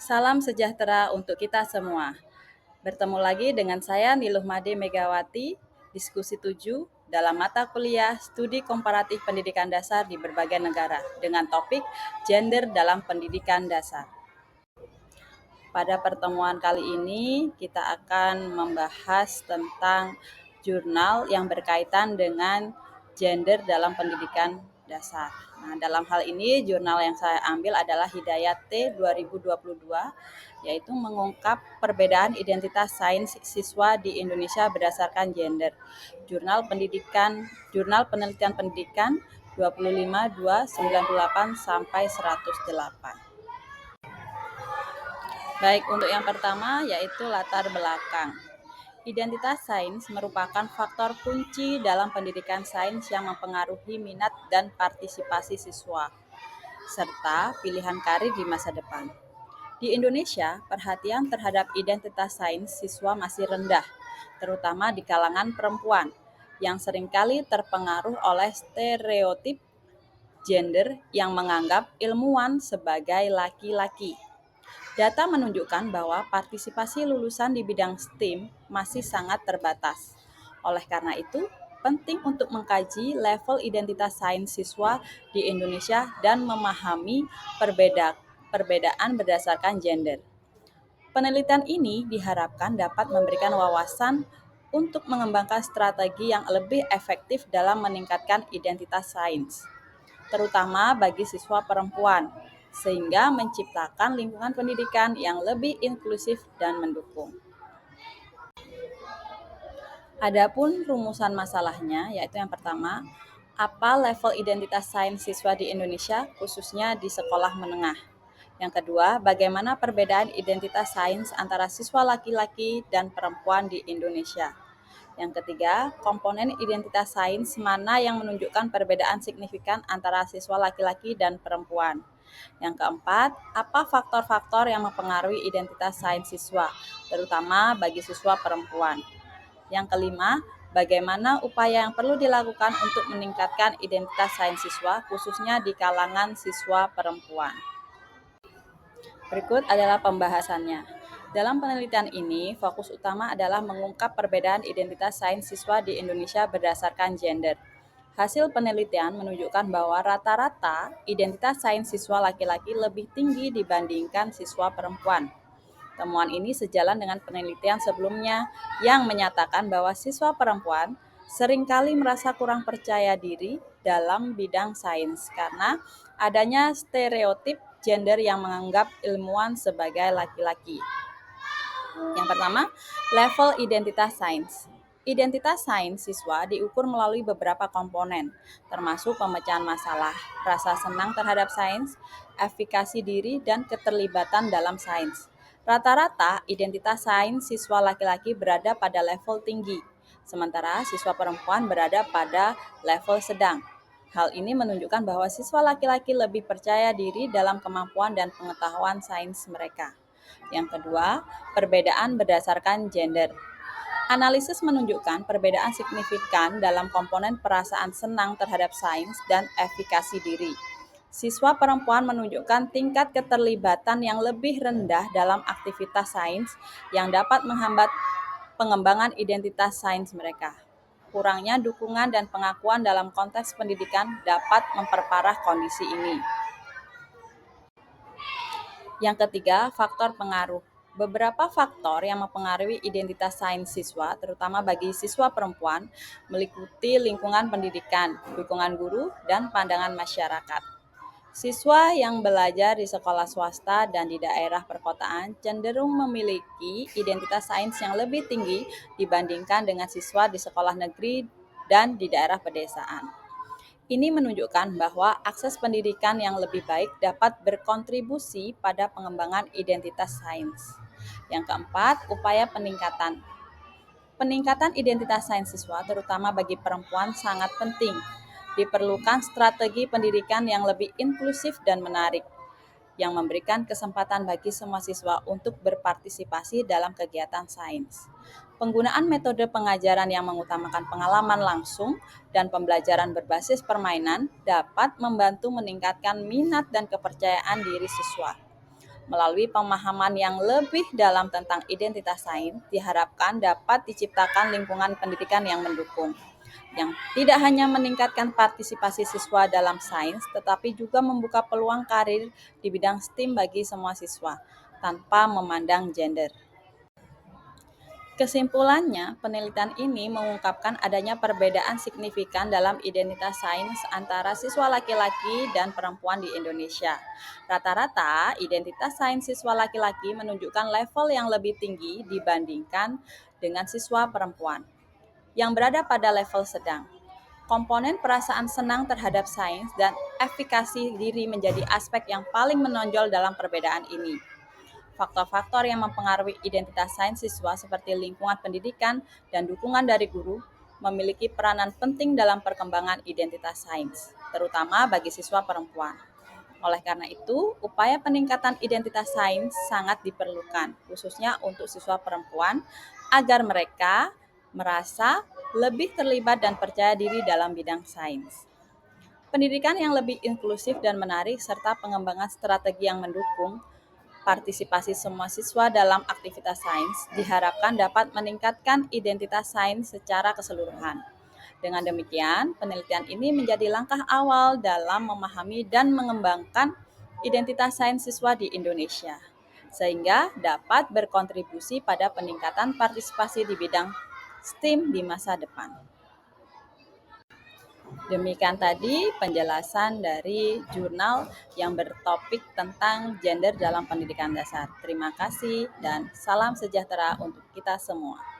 Salam sejahtera untuk kita semua. Bertemu lagi dengan saya Niluh Made Megawati, diskusi 7 dalam mata kuliah Studi Komparatif Pendidikan Dasar di berbagai negara dengan topik Gender dalam Pendidikan Dasar. Pada pertemuan kali ini kita akan membahas tentang jurnal yang berkaitan dengan gender dalam pendidikan dasar. Nah, dalam hal ini jurnal yang saya ambil adalah Hidayat T 2022, yaitu mengungkap perbedaan identitas sains siswa di Indonesia berdasarkan gender. Jurnal Penelitian Pendidikan 25/2/98 sampai 108. Baik, untuk yang pertama yaitu latar belakang. Identitas sains merupakan faktor kunci dalam pendidikan sains yang mempengaruhi minat dan partisipasi siswa, serta pilihan karir di masa depan. Di Indonesia, perhatian terhadap identitas sains siswa masih rendah, terutama di kalangan perempuan, yang seringkali terpengaruh oleh stereotip gender yang menganggap ilmuwan sebagai laki-laki. Data menunjukkan bahwa partisipasi lulusan di bidang STEM masih sangat terbatas. Oleh karena itu, penting untuk mengkaji level identitas sains siswa di Indonesia dan memahami perbedaan berdasarkan gender. Penelitian ini diharapkan dapat memberikan wawasan untuk mengembangkan strategi yang lebih efektif dalam meningkatkan identitas sains, terutama bagi siswa perempuan, sehingga menciptakan lingkungan pendidikan yang lebih inklusif dan mendukung. Adapun rumusan masalahnya, yaitu yang pertama, apa level identitas sains siswa di Indonesia, khususnya di sekolah menengah. Yang kedua, bagaimana perbedaan identitas sains antara siswa laki-laki dan perempuan di Indonesia. Yang ketiga, komponen identitas sains mana yang menunjukkan perbedaan signifikan antara siswa laki-laki dan perempuan. Yang keempat, apa faktor-faktor yang mempengaruhi identitas sains siswa, terutama bagi siswa perempuan. Yang kelima, bagaimana upaya yang perlu dilakukan untuk meningkatkan identitas sains siswa, khususnya di kalangan siswa perempuan. Berikut adalah pembahasannya. Dalam penelitian ini, fokus utama adalah mengungkap perbedaan identitas sains siswa di Indonesia berdasarkan gender. Hasil penelitian menunjukkan bahwa rata-rata identitas sains siswa laki-laki lebih tinggi dibandingkan siswa perempuan. Temuan ini sejalan dengan penelitian sebelumnya yang menyatakan bahwa siswa perempuan seringkali merasa kurang percaya diri dalam bidang sains karena adanya stereotip gender yang menganggap ilmuwan sebagai laki-laki. Yang pertama, level identitas sains. Identitas sains siswa diukur melalui beberapa komponen, termasuk pemecahan masalah, rasa senang terhadap sains, efikasi diri, dan keterlibatan dalam sains. Rata-rata, identitas sains siswa laki-laki berada pada level tinggi, sementara siswa perempuan berada pada level sedang. Hal ini menunjukkan bahwa siswa laki-laki lebih percaya diri dalam kemampuan dan pengetahuan sains mereka. Yang kedua, perbedaan berdasarkan gender. Analisis menunjukkan perbedaan signifikan dalam komponen perasaan senang terhadap sains dan efikasi diri. Siswa perempuan menunjukkan tingkat keterlibatan yang lebih rendah dalam aktivitas sains yang dapat menghambat pengembangan identitas sains mereka. Kurangnya dukungan dan pengakuan dalam konteks pendidikan dapat memperparah kondisi ini. Yang ketiga, faktor pengaruh. Beberapa faktor yang mempengaruhi identitas sains siswa, terutama bagi siswa perempuan, meliputi lingkungan pendidikan, dukungan guru, dan pandangan masyarakat. Siswa yang belajar di sekolah swasta dan di daerah perkotaan cenderung memiliki identitas sains yang lebih tinggi dibandingkan dengan siswa di sekolah negeri dan di daerah pedesaan. Ini menunjukkan bahwa akses pendidikan yang lebih baik dapat berkontribusi pada pengembangan identitas sains. Yang keempat, upaya peningkatan. Peningkatan identitas sains siswa, terutama bagi perempuan, sangat penting. Diperlukan strategi pendidikan yang lebih inklusif dan menarik, yang memberikan kesempatan bagi semua siswa untuk berpartisipasi dalam kegiatan sains. Penggunaan metode pengajaran yang mengutamakan pengalaman langsung dan pembelajaran berbasis permainan dapat membantu meningkatkan minat dan kepercayaan diri siswa. Melalui pemahaman yang lebih dalam tentang identitas sains, diharapkan dapat diciptakan lingkungan pendidikan yang mendukung, yang tidak hanya meningkatkan partisipasi siswa dalam sains, tetapi juga membuka peluang karir di bidang STEM bagi semua siswa, tanpa memandang gender. Kesimpulannya, penelitian ini mengungkapkan adanya perbedaan signifikan dalam identitas sains antara siswa laki-laki dan perempuan di Indonesia. Rata-rata, identitas sains siswa laki-laki menunjukkan level yang lebih tinggi dibandingkan dengan siswa perempuan, yang berada pada level sedang. Komponen perasaan senang terhadap sains dan efikasi diri menjadi aspek yang paling menonjol dalam perbedaan ini. Faktor-faktor yang mempengaruhi identitas sains siswa seperti lingkungan pendidikan dan dukungan dari guru memiliki peranan penting dalam perkembangan identitas sains, terutama bagi siswa perempuan. Oleh karena itu, upaya peningkatan identitas sains sangat diperlukan, khususnya untuk siswa perempuan, agar mereka merasa lebih terlibat dan percaya diri dalam bidang sains. Pendidikan yang lebih inklusif dan menarik serta pengembangan strategi yang mendukung partisipasi semua siswa dalam aktivitas sains diharapkan dapat meningkatkan identitas sains secara keseluruhan. Dengan demikian, penelitian ini menjadi langkah awal dalam memahami dan mengembangkan identitas sains siswa di Indonesia, sehingga dapat berkontribusi pada peningkatan partisipasi di bidang STEM di masa depan. Demikian tadi penjelasan dari jurnal yang bertopik tentang gender dalam pendidikan dasar. Terima kasih dan salam sejahtera untuk kita semua.